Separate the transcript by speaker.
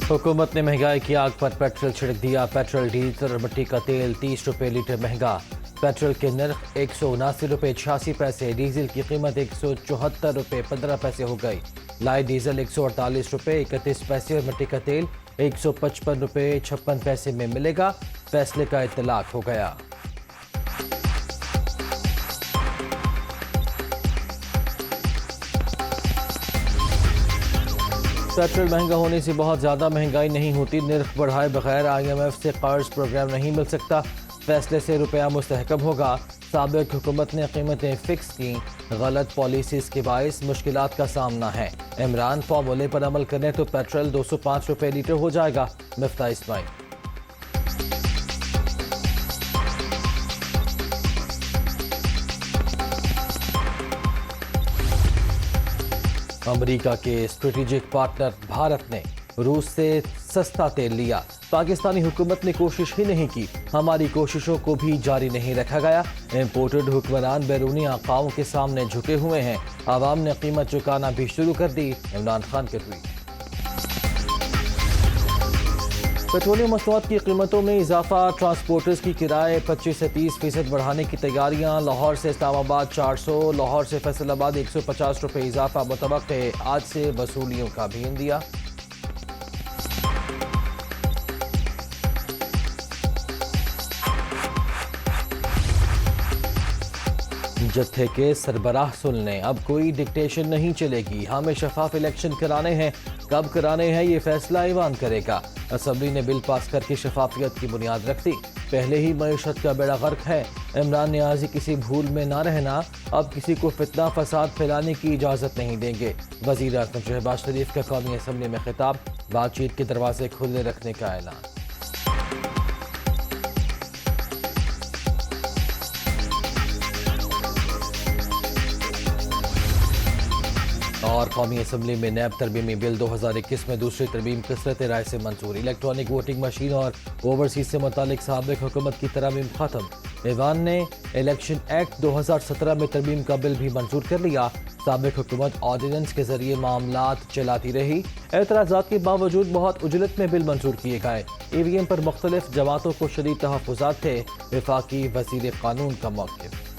Speaker 1: हुकूमत ने महंगाई की आग पर पेट्रोल छिड़क दिया। पेट्रोल, डीजल और मिट्टी का तेल 30 रुपये लीटर महंगा। पेट्रोल के नर्ख 179 रुपये 86 पैसे, डीजल की कीमत 174 रुपये 15 पैसे हो गई। लाइट डीजल 148 रुपये 31 पैसे और मिट्टी का तेल 155 रुपये 56 पैसे में मिलेगा। फैसले का इत्तलाक हो गया। पेट्रोल महंगा होने से बहुत ज़्यादा महंगाई नहीं होती। निर्ख बढ़ाए बगैर IMF से कर्ज प्रोग्राम नहीं मिल सकता। फैसले से रुपया मुस्तहकम होगा। साबिक हुकूमत ने कीमतें फिक्स की। गलत पॉलिसीज़ के बायस मुश्किलात का सामना है। इमरान फॉर्मूले पर अमल करें तो पेट्रोल 205 रुपये लीटर हो जाएगा। मिफ्ता इस्माइल। अमेरिका के स्ट्रेटेजिक पार्टनर भारत ने रूस से सस्ता तेल लिया। पाकिस्तानी हुकूमत ने कोशिश ही नहीं की। हमारी कोशिशों को भी जारी नहीं रखा गया। इम्पोर्टेड हुक्मरान बैरूनी आकाओं के सामने झुके हुए हैं। आवाम ने कीमत चुकाना भी शुरू कर दी। इमरान खान के ट्वीट। पेट्रोलियम मसनूआत की कीमतों में इजाफा। ट्रांसपोर्टर्स की किराए 25 से 30% बढ़ाने की तैयारियां। लाहौर से इस्लामाबाद 400, लाहौर से फैसलाबाद 150 रुपये इजाफा मुतवक्के। आज से वसूलियों का भी इंदिया। जत्थे के सरबराह सुन लें, अब कोई डिक्टेशन नहीं चलेगी। हमें शफाफ इलेक्शन कराने हैं। कब कराने हैं ये फैसला ईवान करेगा। असम्बली ने बिल पास करके शफाफियत की बुनियाद रख दी। पहले ही मईशत का बेड़ा गर्क है। इमरान नियाज़ी किसी भूल में ना रहना। अब किसी को फितना फसाद फैलाने की इजाज़त नहीं देंगे। वज़ीर आज़म शहबाज शरीफ का कौमी असम्बली में खिताब। बातचीत के दरवाजे खुले रखने का ऐलान। और कौमी असम्बली में नैब तरमीमी बिल 2021 में दूसरी तरमीम कसरत राय से मंजूर। इलेक्ट्रॉनिक वोटिंग मशीन और ओवरसीज से मुतालिक साबिक हुकूमत की तरमीम खत्म। ईवान ने इलेक्शन एक्ट 2017 में तरमीम का बिल भी मंजूर कर लिया। साबिक हुकूमत ऑर्डिनेंस के जरिए मामलात चलाती रही। एतराज़ात के बावजूद बहुत उजलत में बिल मंजूर किए गए। EVM पर मुख्तलिफ जमातों को शदीद तहफ़्फ़ुज़ात थे। वफाकी वज़ीर कानून का मौक़िफ़।